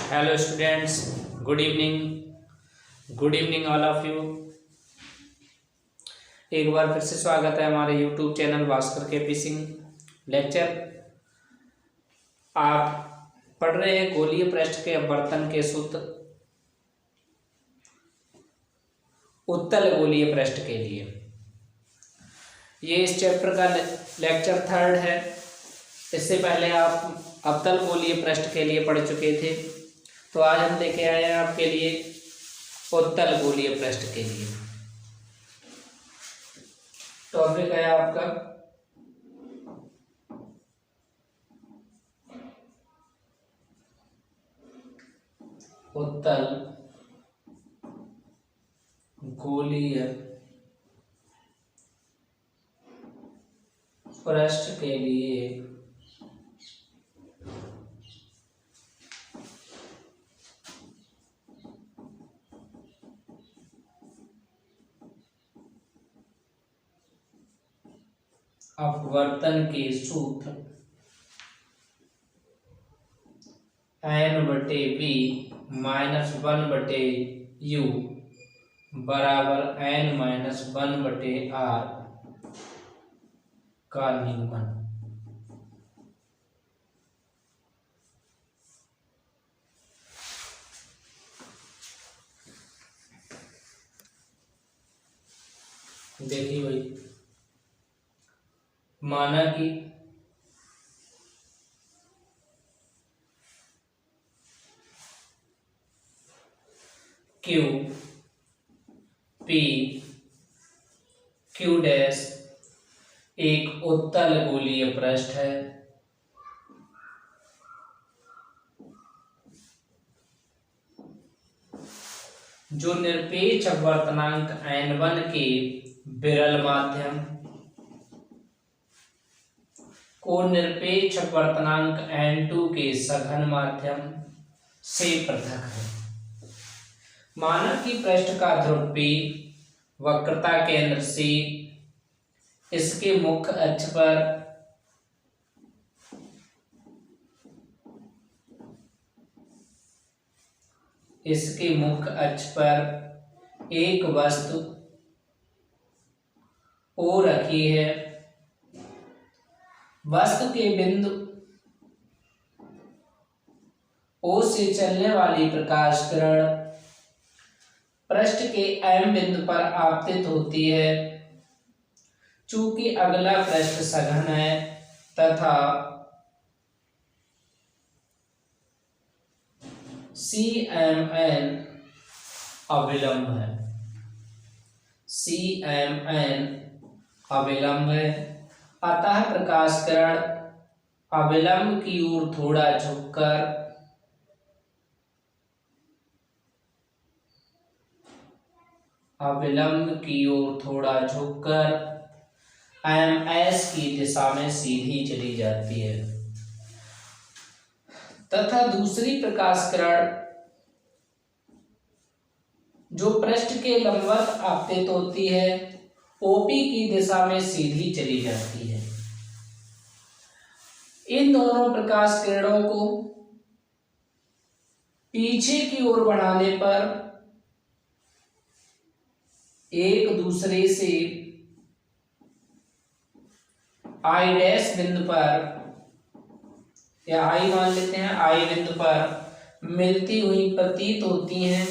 Hello students, good evening all of you. एक बार फिर से स्वागत है हमारे यूट्यूब चैनल भास्कर के पी सिंह लेक्चर। आप पढ़ रहे हैं गोलीय पृष्ठ के अपवर्तन के सूत्र उत्तल गोलीय पृष्ठ के लिए। ये इस चैप्टर का लेक्चर 3 है। इससे पहले आप अवतल गोलीय पृष्ठ के लिए पढ़ चुके थे, तो आज हम लेके आए हैं आपके लिए उत्तल गोलीय पृष्ठ के लिए। टॉपिक है आपका उत्तल गोलीय पृष्ठ के लिए अपवर्तन के सूत्र n/b - 1/u बराबर n-1/r का निगमन। देखिए भाई, माना कि Q P Q डैश एक उत्तल गोलीय पृष्ठ है जो निरपेक्ष अपवर्तनांक n1 के विरल माध्यम को निरपेक्ष अपवर्तनांक n2 के सघन माध्यम से पृथक है। माना कि पृष्ठ का ध्रुव P वक्रता केंद्र C इसके मुख्य अक्ष पर एक वस्तु O रखी है। वस्तु के बिंदु O से चलने वाली प्रकाश किरण पृष्ठ के M बिंदु पर आपतित होती है। चूंकि अगला पृष्ठ सघन है तथा CMN अविलंब है, अतः प्रकाश किरण अविलंब की ओर थोड़ा झुककर MS की दिशा में सीधी चली जाती है तथा दूसरी प्रकाश किरण जो पृष्ठ के लंबवत आपतित होती है OP की दिशा में सीधी चली जाती है। इन दोनों प्रकाश किरणों को पीछे की ओर बढ़ाने पर एक दूसरे से I डैश बिंदु पर या I मान लेते हैं, I बिंदु पर मिलती हुई प्रतीत होती हैं।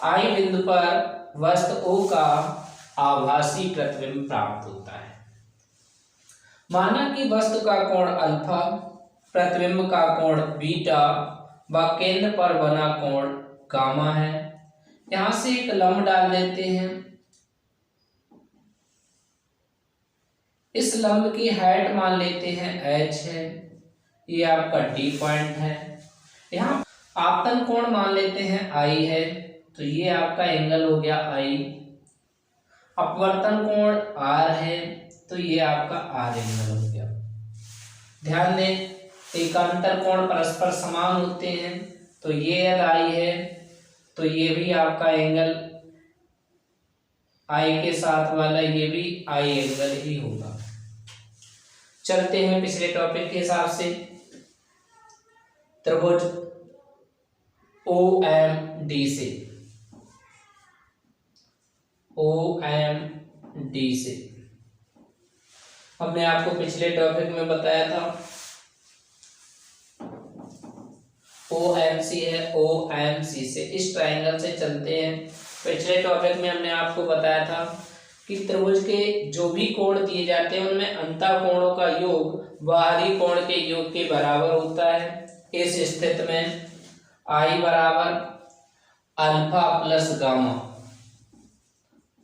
I बिंदु पर वस्तु O का आभासी प्रतिबिंब प्राप्त होता है। माना कि वस्तु का कोण अल्फा, प्रतिबिंब का कोण बीटा व केंद्र पर बना कोण गामा है। यहां से एक लंब डाल देते हैं। इस लंब की हाइट मान लेते हैं h है, ये आपका D पॉइंट है। यहाँ आपतन कोण मान लेते हैं I है, तो ये आपका एंगल हो गया I। अपवर्तन कोण R है, तो ये आपका R एंगल हो गया। ध्यान दें, एकांतर कोण परस्पर समान होते हैं, तो ये यदि I है तो ये भी आपका एंगल I के साथ वाला ये भी I एंगल ही होगा। चलते हैं पिछले टॉपिक के हिसाब से। त्रिभुज OMD से, OMD से। हमने आपको पिछले टॉपिक में बताया था OMC है, OMC से इस ट्रायंगल से चलते हैं। पिछले टॉपिक में हमने आपको बताया था कि त्रिभुज के जो भी कोण दिए जाते हैं उनमें अंतःकोणों का योग बाहरी कोण के योग के बराबर होता है। इस स्थिति में I बराबर alpha plus gamma,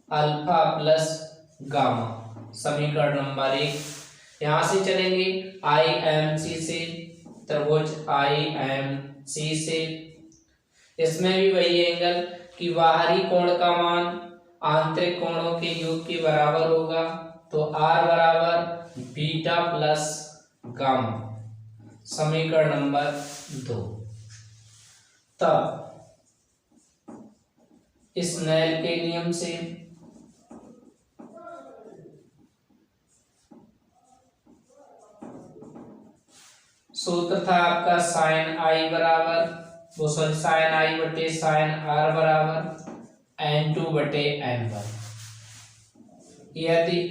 alpha plus gamma, समीकरण नंबर 1। यहां से चलेंगे IMC से, त्रिभुज IMC से, इसमें भी वही एंगल कि बाहरी कोण का मान आंतरिक कोणों के योग के बराबर होगा। तो R बराबर बीटा प्लस गामा, समीकरण नंबर 2। तब स्नेल के नियम से सूत्र था आपका साइन आई बराबर साइन आई बटे साइन आर बराबर N2 बटे N1। यदि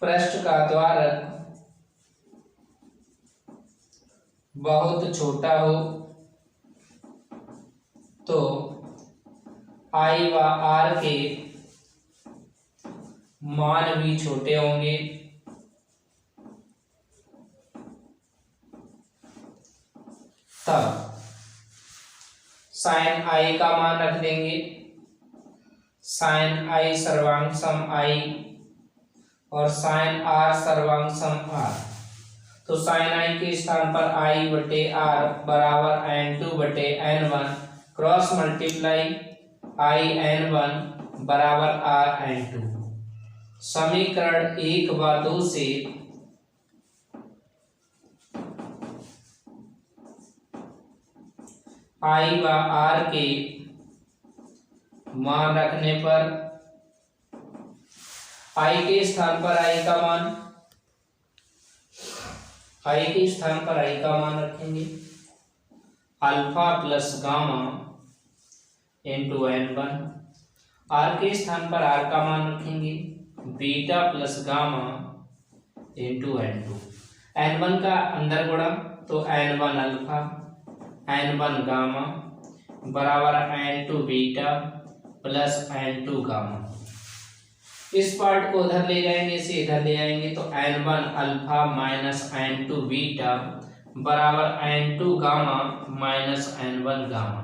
पृष्ठ का द्वारक बहुत छोटा हो तो I व R के मान भी छोटे होंगे। तब साइन आई का मान रख देंगे साइन आई सर्वांग सम आई और साइन आर सर्वांग सम आर। तो साइन आई के स्थान पर आई बटे आर बराबर N2 बटे N1 क्रॉस मल्टीप्लाई आई N1 बराबर आर N2। समीकरण 1 व 2 से आई व आर के मान रखने पर आई के स्थान पर आई का मान, आई के स्थान पर आई का मान रखेंगे alpha plus gamma into N1। R के स्थान पर आर का मान रखेंगे beta plus gamma into N2। N1 का अंदर गुणा तो N1 अल्फा N1 गामा बराबर N2 beta plus N2 gamma. इस पार्ट को उधर ले जाएंगे, इसे इधर ले आएंगे तो N1 alpha minus N2 beta बराबर N2 gamma minus N1 gamma.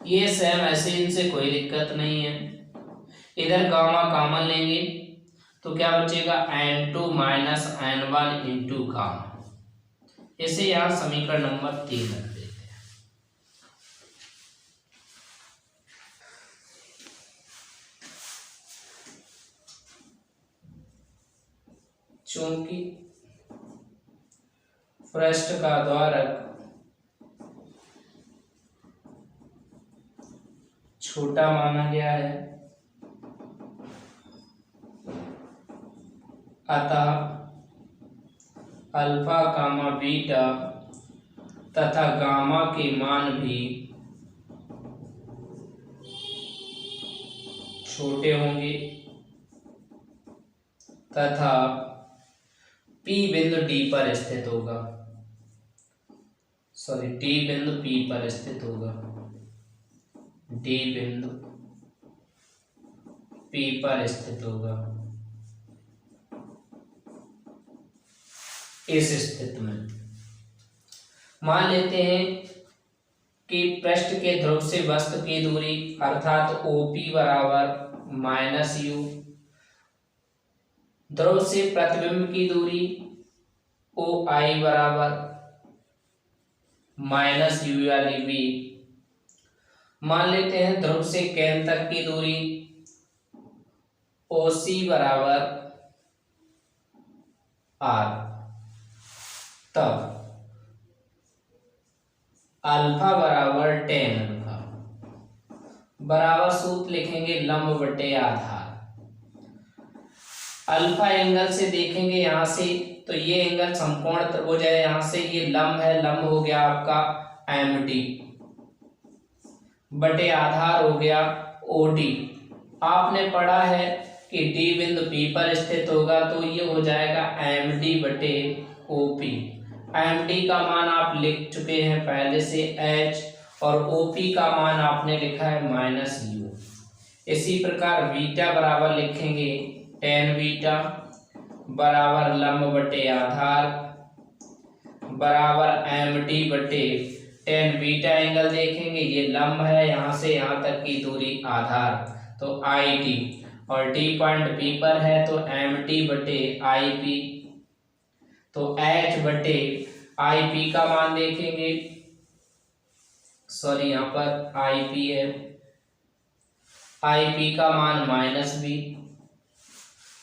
ये सेम ऐसे, इनसे कोई दिक्कत नहीं है। इधर गामा कॉमन लेंगे तो क्या बचेगा N2 minus N1 into gamma. इसे यहां समीकरण नंबर 3 रख देते हैं। चूंकि पृष्ठ का द्वारक छोटा माना गया है अतः अल्फा गामा बीटा तथा गामा के मान भी छोटे होंगे तथा P बिंदु D पर स्थित होगा, D बिंदु P पर स्थित होगा, D बिंदु P पर स्थित होगा। इस स्थिति में मान लेते हैं कि पृष्ठ के ध्रुव से वस्तु की दूरी अर्थात OP बराबर माइनस U, ध्रुव से प्रतिबिंब की दूरी OI बराबर माइनस U यानी V। मान लेते हैं ध्रुव से केंद्र तक की दूरी OC बराबर R। तब अल्फा बराबर tan अल्फा बराबर सूत्र लिखेंगे लंब बटे आधार। अल्फा एंगल से देखेंगे यहाँ से, तो ये एंगल समकोण त्रिभुज है, यहाँ से ये लंब है, लंब हो गया आपका MD बटे आधार हो गया OD। आपने पढ़ा है कि D बिंदु P पर स्थित होगा, तो ये हो जाएगा MD बटे OP। MD का मान आप लिख चुके हैं पहले से H, और OP का मान आपने लिखा है -U। इसी प्रकार बीटा बराबर लिखेंगे tan बीटा बराबर लंब बटे आधार बराबर MD बटे tan बीटा एंगल देखेंगे, ये लंब है, यहाँ से यहाँ तक की दूरी आधार, तो ID, और D पॉइंट P पर है तो MD बटे IP, तो H बटे IP का मान देखेंगे, सॉरी यहाँ पर IP है, IP का मान -B।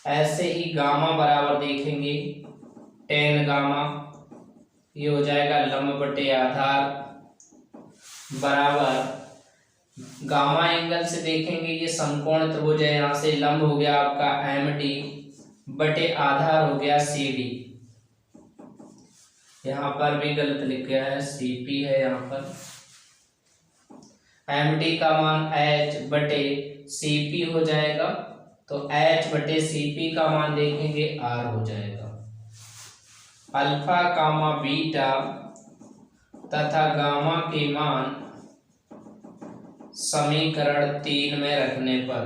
ऐसे ही गामा बराबर देखेंगे tan गामा, ये हो जाएगा लंब बटे आधार बराबर गामा एंगल से देखेंगे, ये समकोण त्रिभुज है, यहाँ से लंब हो गया आपका MD बटे आधार हो गया CD। यहाँ पर भी गलत लिख गया है, CP है यहाँ पर। MD का मान H बटे CP हो जाएगा, तो H बटे CP का मान देखेंगे R हो जाएगा। अल्फा कामा बीटा तथा गामा के मान समीकरण 3 में रखने पर,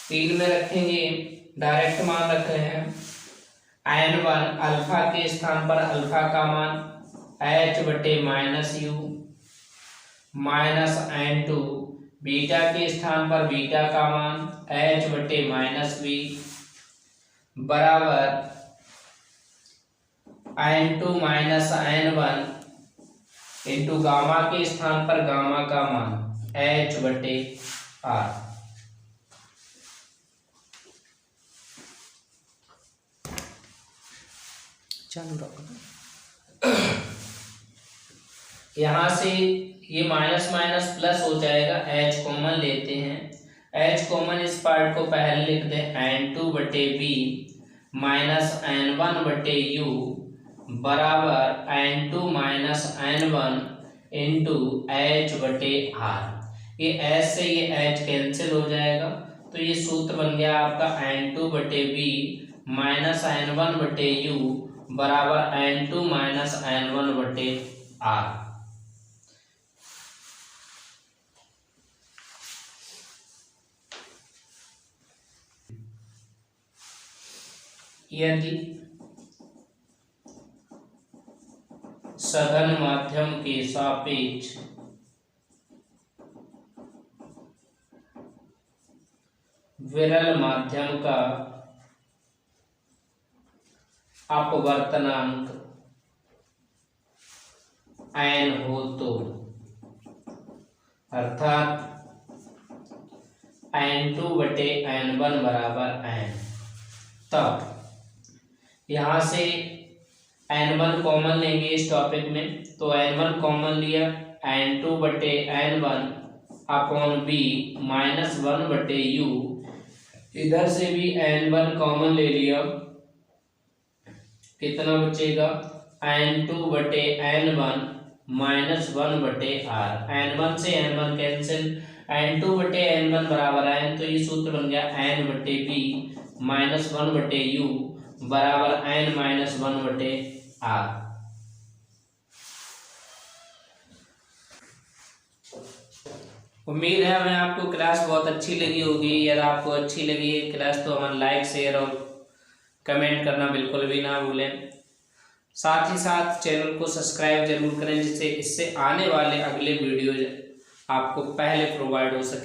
3 में रखेंगे, डायरेक्ट मान रख रहे हैं। n1 अल्फा के स्थान पर अल्फा का मान H बटे -U माइनस n2 बीटा के स्थान पर बीटा का मान H बटे -B बराबर n2 minus n1 into gamma के स्थान पर गामा का मान H बटे R। यहाँ से ये माइनस माइनस प्लस हो जाएगा, H कॉमन लेते हैं। H कॉमन इस पार्ट को पहले लिख दें, n2 बटे B माइनस n1 बटे U बराबर n2 minus n1 into H बटे R। ये H से ये H कैंसिल हो जाएगा, तो ये सूत्र बन गया आपका n2 बटे B माइनस n1 बटे U बराबर n2 माइनस n1 बटे R। यदि सघन माध्यम के सापेक्ष विरल माध्यम का अपवर्तनांक n हो तो, अर्थात n2 बटे n1 बराबर n, तब यहाँ से n1 कॉमन लेंगे इस टॉपिक में, तो n1 कॉमन लिया, n2 बटे n1 अपॉन b माइनस 1 बटे u, इधर से भी n1 कॉमन ले लिया, कितना बचेगा n2 बटे n1 माइनस 1 बटे r। n1 से n1 कैंसिल, n2 बटे n1 बराबर n, तो ये सूत्र बन गया n बटे b माइनस 1 बटे u बराबर n माइनस 1 बटे r। उम्मीद है हमें आपको क्लास बहुत अच्छी लगी होगी। यदि आपको अच्छी लगी है क्लास तो हमारा लाइक शेयर और कमेंट करना बिल्कुल भी ना भूलें। साथ ही साथ चैनल को सब्सक्राइब जरूर करें, जिससे इससे आने वाले अगले वीडियो आपको पहले प्रोवाइड हो सके।